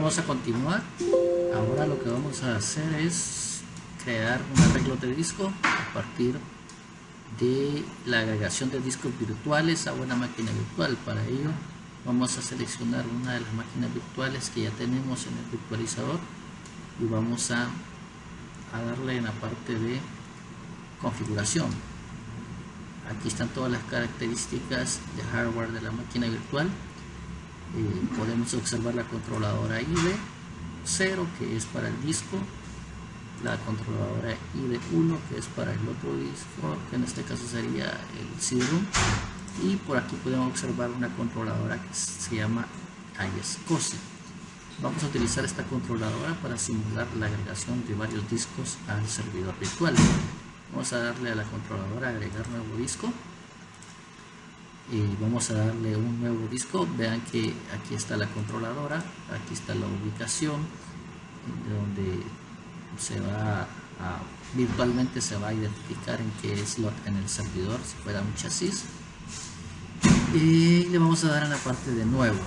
Vamos a continuar. Ahora lo que vamos a hacer es crear un arreglo de disco a partir de la agregación de discos virtuales a una máquina virtual. Para ello vamos a seleccionar una de las máquinas virtuales que ya tenemos en el virtualizador y vamos a darle en la parte de configuración. Aquí están todas las características de hardware de la máquina virtual. Podemos observar la controladora ID0, que es para el disco, la controladora ID1, que es para el otro disco, que en este caso sería el CD-ROM, y por aquí podemos observar una controladora que se llama iSCSI. Vamos a utilizar esta controladora para simular la agregación de varios discos al servidor virtual. Vamos a darle a la controladora agregar nuevo disco y vamos a darle un nuevo disco. Vean que aquí está la controladora, aquí está la ubicación donde se va virtualmente se va a identificar en qué slot en el servidor, si fuera un chasis, y le vamos a dar en la parte de nuevo.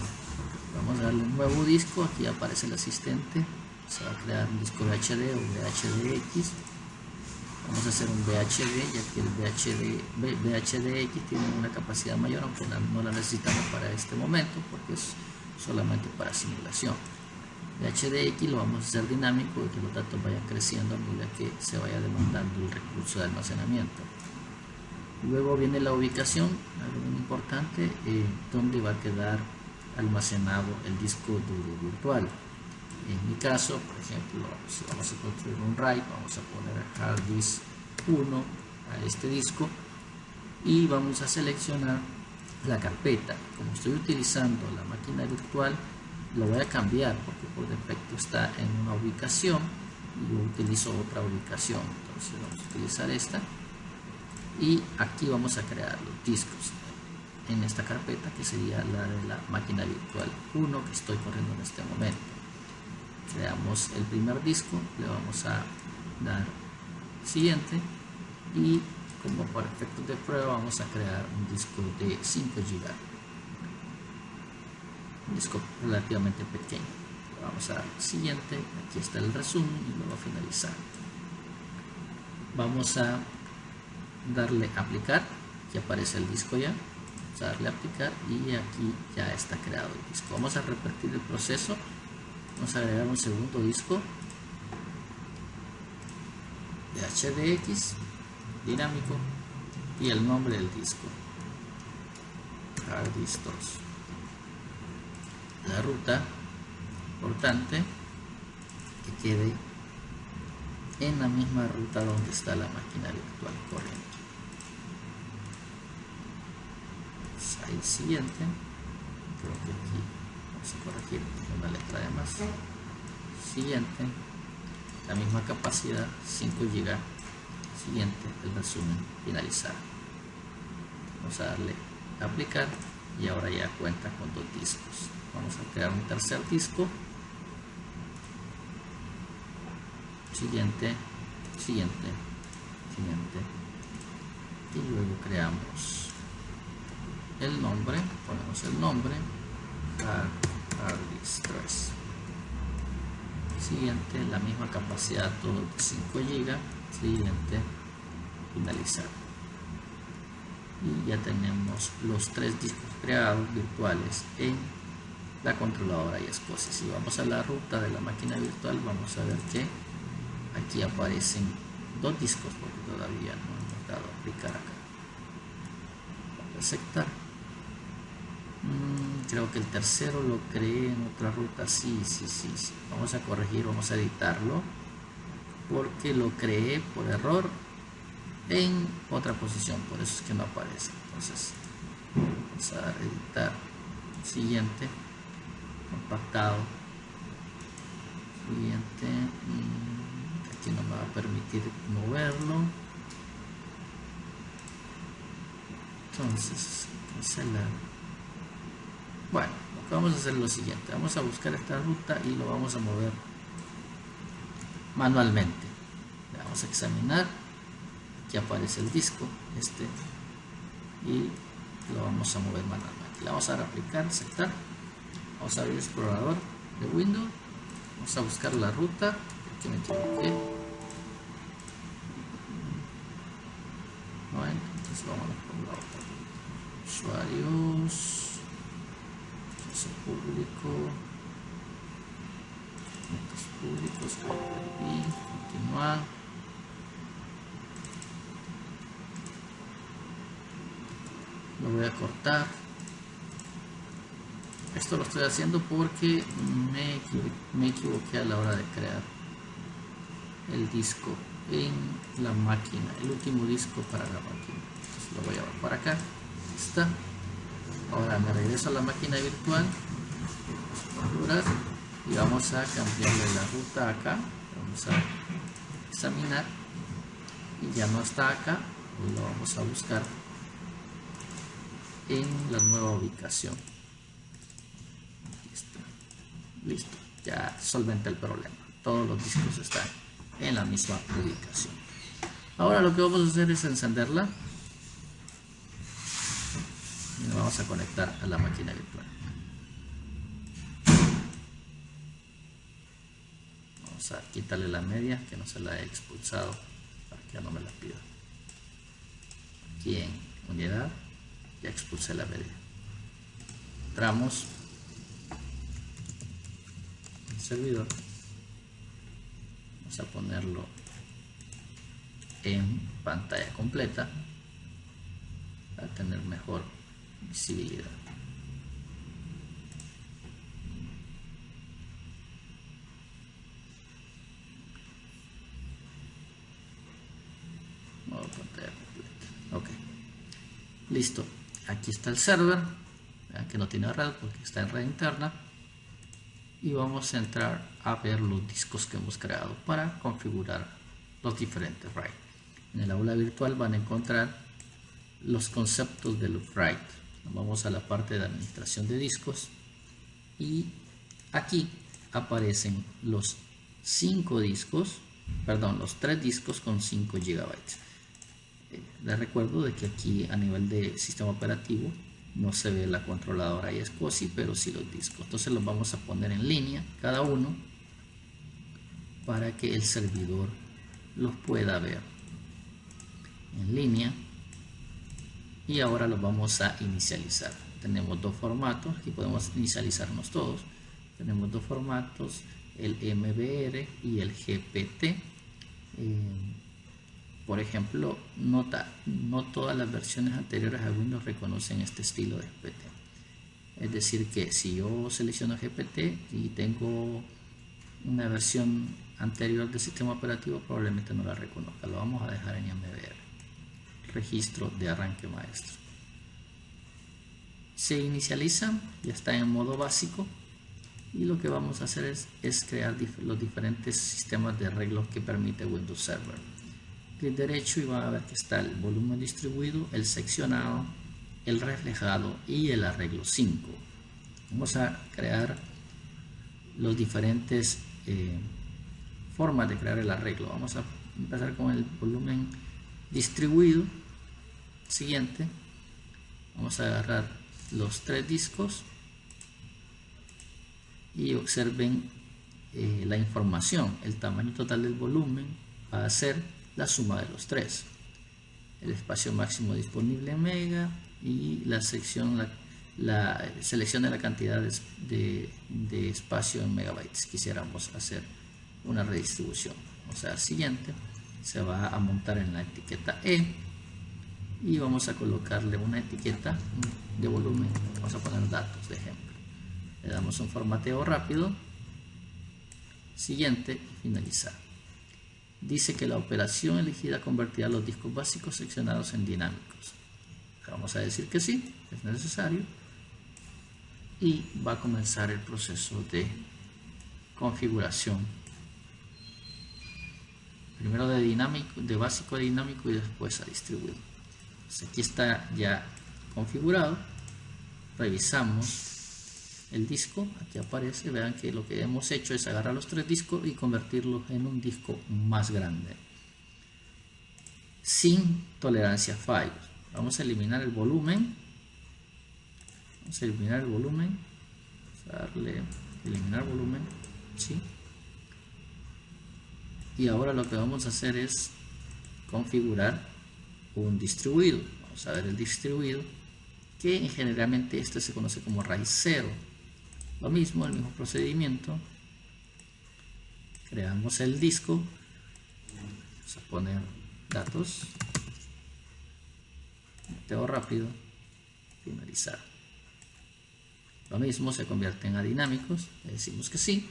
Vamos a darle un nuevo disco. Aquí aparece el asistente, se va a crear un disco VHD o VHDX. Vamos a hacer un VHD, ya que el VHDX tiene una capacidad mayor, aunque no la necesitamos para este momento porque es solamente para simulación. VHDX lo vamos a hacer dinámico y que los datos vayan creciendo a medida que se vaya demandando el recurso de almacenamiento. Luego viene la ubicación, algo muy importante, donde va a quedar almacenado el disco duro virtual. En mi caso, por ejemplo, si vamos a construir un RAID, vamos a poner hard disk 1 a este disco y vamos a seleccionar la carpeta. Como estoy utilizando la máquina virtual, lo voy a cambiar porque por defecto está en una ubicación y yo utilizo otra ubicación. Entonces vamos a utilizar esta y aquí vamos a crear los discos en esta carpeta, que sería la de la máquina virtual 1 que estoy corriendo en este momento. Creamos el primer disco, le vamos a dar siguiente y como por efectos de prueba vamos a crear un disco de 5 GB, un disco relativamente pequeño. Le vamos a dar siguiente, aquí está el resumen y luego finalizar. Vamos a darle aplicar, aquí aparece el disco ya, vamos a darle aplicar y aquí ya está creado el disco. Vamos a repetir el proceso. Vamos a agregar un segundo disco de HDX dinámico y el nombre del disco, hard disk 2. La ruta, importante que quede en la misma ruta donde está la máquina virtual corriendo. Pues ahí siguiente, creo que aquí vamos a corregir una letra de más. Siguiente, la misma capacidad, 5 GB. Siguiente, el resumen, finalizar. Vamos a darle a aplicar y ahora ya cuenta con 2 discos. Vamos a crear un tercer disco. Siguiente, siguiente, siguiente. Y luego creamos el nombre, ponemos el nombre, hard disk 3. Siguiente, la misma capacidad, todo de 5 GB. Siguiente, finalizar. Y ya tenemos los 3 discos creados virtuales en la controladora iSCSI. Si vamos a la ruta de la máquina virtual, vamos a ver que aquí aparecen 2 discos porque todavía no hemos dado a aplicar acá. Vamos a aceptar. Creo que el tercero lo creé en otra ruta. Sí. Vamos a corregir, vamos a editarlo porque lo creé por error en otra posición, por eso es que no aparece. Entonces vamos a dar a editar, siguiente, compactado, siguiente. Aquí no me va a permitir moverlo, entonces cancelar. Bueno, lo que vamos a hacer es lo siguiente: vamos a buscar esta ruta y lo vamos a mover manualmente. Le vamos a examinar, aquí aparece el disco y lo vamos a mover manualmente. Le vamos a dar a aplicar, aceptar. Vamos a abrir el explorador de Windows, Vamos a buscar la ruta, que me equivoqué. No, entonces vamos por la otra ruta. Usuarios, acceso público, datos públicos, continuar. Lo voy a cortar. Esto lo estoy haciendo porque me equivoqué a la hora de crear el disco en la máquina, el último disco para la máquina. Entonces lo voy a llevar para acá. Está. Ahora me regreso a la máquina virtual, configurar, y vamos a cambiarle la ruta acá. Vamos a examinar y ya no está acá, lo vamos a buscar en la nueva ubicación. Listo, ya solventé el problema. Todos los discos están en la misma ubicación. Ahora lo que vamos a hacer es encenderla y nos vamos a conectar a la máquina virtual. Vamos a quitarle la media, que no se la he expulsado para que ya no me la pida. Aquí en unidad ya expulsé la media. Entramos al servidor. Vamos a ponerlo en pantalla completa para tener mejor visibilidad. Modo pantalla completa. Ok, listo. Aquí está el server. Vean que no tiene red porque está en red interna. Y vamos a entrar a ver los discos que hemos creado para configurar los diferentes RAID. En el aula virtual van a encontrar los conceptos de los RAID. Vamos a la parte de administración de discos y aquí aparecen los 5 discos, perdón, los 3 discos con 5 GB. Les recuerdo de que aquí a nivel de sistema operativo no se ve la controladora y SCSI, pero sí los discos. Entonces los vamos a poner en línea cada uno para que el servidor los pueda ver en línea. Y ahora los vamos a inicializar. Tenemos dos formatos, aquí podemos inicializarnos todos. Tenemos dos formatos, el MBR y el GPT. Por ejemplo, nota, no todas las versiones anteriores a Windows reconocen este estilo de GPT. Es decir que si yo selecciono GPT y tengo una versión anterior del sistema operativo, probablemente no la reconozca. Lo vamos a dejar en MBR. Registro de arranque maestro. Se inicializa, ya está en modo básico. Y lo que vamos a hacer es crear los diferentes sistemas de arreglos que permite Windows Server. Clic derecho y van a ver que está el volumen distribuido, el seccionado, el reflejado y el arreglo 5. Vamos a crear los diferentes formas de crear el arreglo. Vamos a empezar con el volumen distribuido. Siguiente, vamos a agarrar los 3 discos y observen la información. El tamaño total del volumen va a ser la suma de los 3, el espacio máximo disponible en mega y la selección de la cantidad de espacio en megabytes. Quisiéramos hacer una redistribución. Vamos a dar siguiente, se va a montar en la etiqueta E y vamos a colocarle una etiqueta de volumen. Vamos a poner datos de ejemplo. Le damos un formateo rápido, siguiente, finalizar. Dice que la operación elegida convertirá los discos básicos seccionados en dinámicos. Vamos a decir que sí, es necesario. Y va a comenzar el proceso de configuración. Primero de básico a dinámico y después a distribuido. Entonces aquí está ya configurado. Revisamos el disco, aquí aparece. Vean que lo que hemos hecho es agarrar los 3 discos y convertirlos en un disco más grande sin tolerancia a fallos. Vamos a eliminar el volumen, vamos a eliminar volumen, ¿sí? Y ahora lo que vamos a hacer es configurar un distribuido. Vamos a ver el distribuido, que generalmente este se conoce como RAID 0. Lo mismo, el mismo procedimiento. Creamos el disco. Vamos a poner datos. Meteo rápido. Finalizar. Lo mismo, se convierten a dinámicos. Le decimos que sí.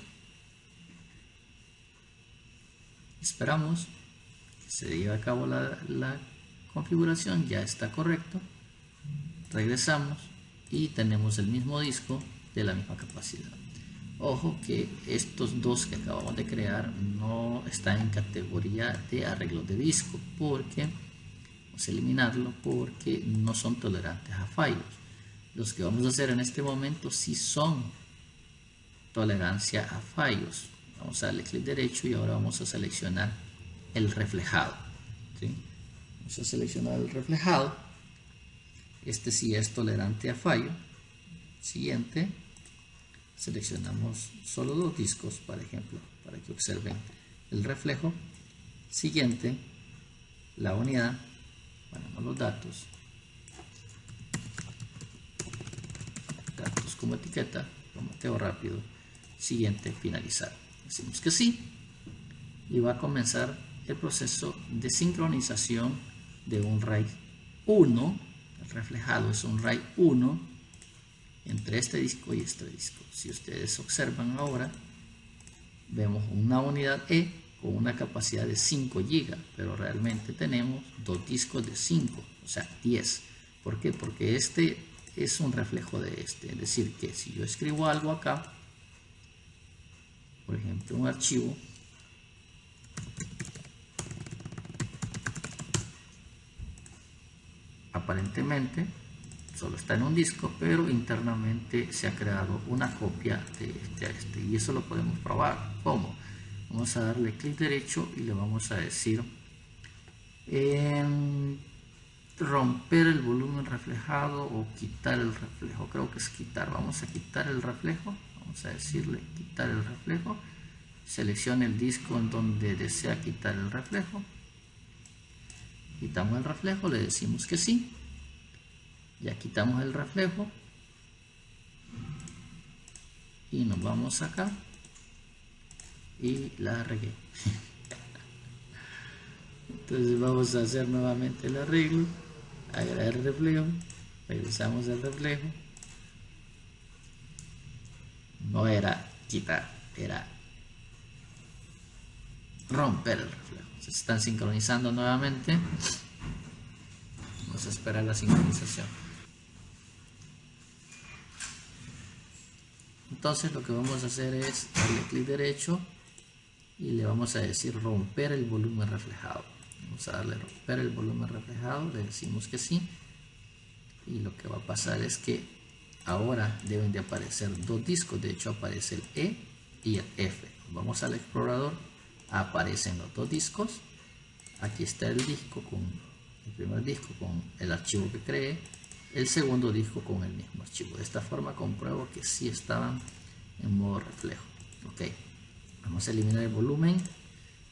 Esperamos que se lleve a cabo la configuración. Ya está correcto. Regresamos y tenemos el mismo disco de la misma capacidad. Ojo que estos dos que acabamos de crear no están en categoría de arreglo de disco, porque vamos a eliminarlo porque no son tolerantes a fallos. Los que vamos a hacer en este momento sí son tolerancia a fallos. Vamos a darle clic derecho y ahora vamos a seleccionar el reflejado, ¿sí? Vamos a seleccionar el reflejado. Este sí es tolerante a fallo. Siguiente, seleccionamos solo dos discos, por ejemplo, para que observen el reflejo. Siguiente, la unidad, ponemos los datos como etiqueta, lo meteo rápido. Siguiente, finalizar. Decimos que sí y va a comenzar el proceso de sincronización de un RAID 1. El reflejado es un RAID 1 entre este disco y este disco. Si ustedes observan ahora, vemos una unidad E con una capacidad de 5 GB, pero realmente tenemos dos discos de 5, o sea 10. ¿Por qué? Porque este es un reflejo de este, es decir, que si yo escribo algo acá, por ejemplo un archivo, aparentemente solo está en un disco, pero internamente se ha creado una copia de este a este, y eso lo podemos probar. ¿Cómo? Vamos a darle clic derecho y le vamos a decir romper el volumen reflejado o quitar el reflejo. Creo que es quitar. Vamos a quitar el reflejo. Vamos a decirle quitar el reflejo. Seleccione el disco en donde desea quitar el reflejo. Quitamos el reflejo, le decimos que sí. Ya quitamos el reflejo y nos vamos acá y la regué. Entonces vamos a hacer nuevamente el arreglo, agregar el reflejo, regresamos el reflejo. No era quitar, era romper el reflejo. Se están sincronizando nuevamente. Vamos a esperar la sincronización. Entonces lo que vamos a hacer es darle clic derecho y le vamos a decir romper el volumen reflejado. Vamos a darle romper el volumen reflejado, le decimos que sí, y lo que va a pasar es que ahora deben de aparecer dos discos. De hecho aparece el E y el F. Vamos al explorador, aparecen los dos discos. Aquí está el disco con el primer disco con el archivo que creé, el segundo disco con el mismo archivo. De esta forma compruebo que sí estaban en modo reflejo. Ok, vamos a eliminar el volumen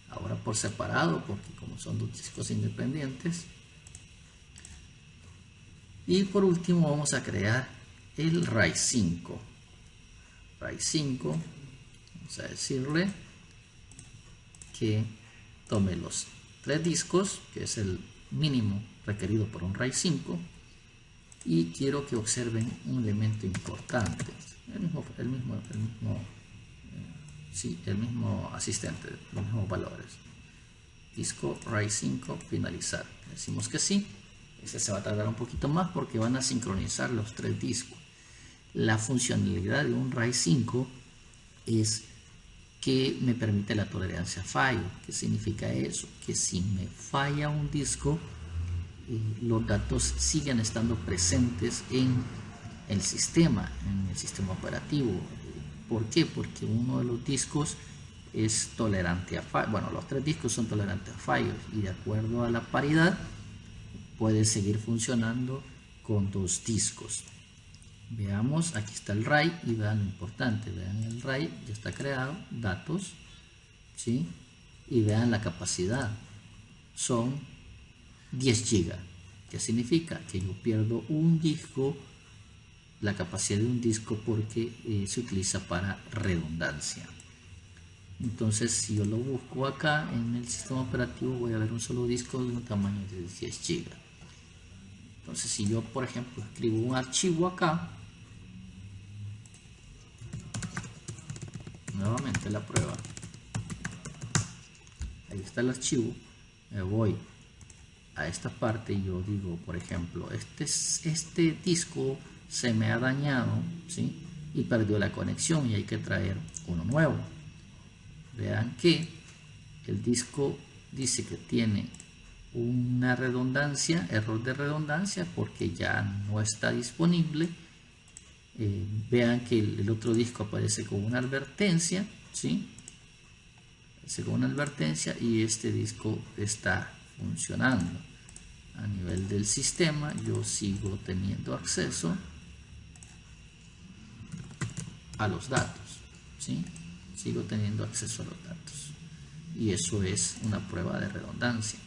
ahora por separado, porque como son dos discos independientes. Y por último vamos a crear el RAID 5. RAID 5, vamos a decirle que tome los 3 discos, que es el mínimo requerido por un RAID 5, y quiero que observen un elemento importante, el mismo asistente, los mismos valores. Disco RAID 5, finalizar. Decimos que sí. Este se va a tardar un poquito más porque van a sincronizar los 3 discos. La funcionalidad de un RAID 5 es que me permite la tolerancia a fallo. ¿Qué significa eso? Que si me falla un disco, los datos siguen estando presentes en el sistema operativo. ¿Por qué? Porque uno de los discos es tolerante a fallos. Bueno, los 3 discos son tolerantes a fallos y de acuerdo a la paridad puede seguir funcionando con 2 discos. Veamos, aquí está el RAID y vean lo importante, vean el RAID ya está creado, datos, ¿sí? y vean la capacidad, son 10 GB. ¿Qué significa? Que yo pierdo un disco, la capacidad de un disco, porque se utiliza para redundancia. Entonces, si yo lo busco acá en el sistema operativo, voy a ver un solo disco de un tamaño de 10 GB. Entonces, si yo, por ejemplo, escribo un archivo acá, nuevamente la prueba, ahí está el archivo, me voy a esta parte y yo digo, por ejemplo, este disco se me ha dañado, ¿sí? Y perdió la conexión y hay que traer uno nuevo. Vean que el disco dice que tiene una redundancia, error de redundancia, porque ya no está disponible. Vean que el otro disco aparece con una advertencia, ¿sí? Aparece con una advertencia y este disco está funcionando. A nivel del sistema yo sigo teniendo acceso a los datos, ¿sí? Sigo teniendo acceso a los datos y eso es una prueba de redundancia.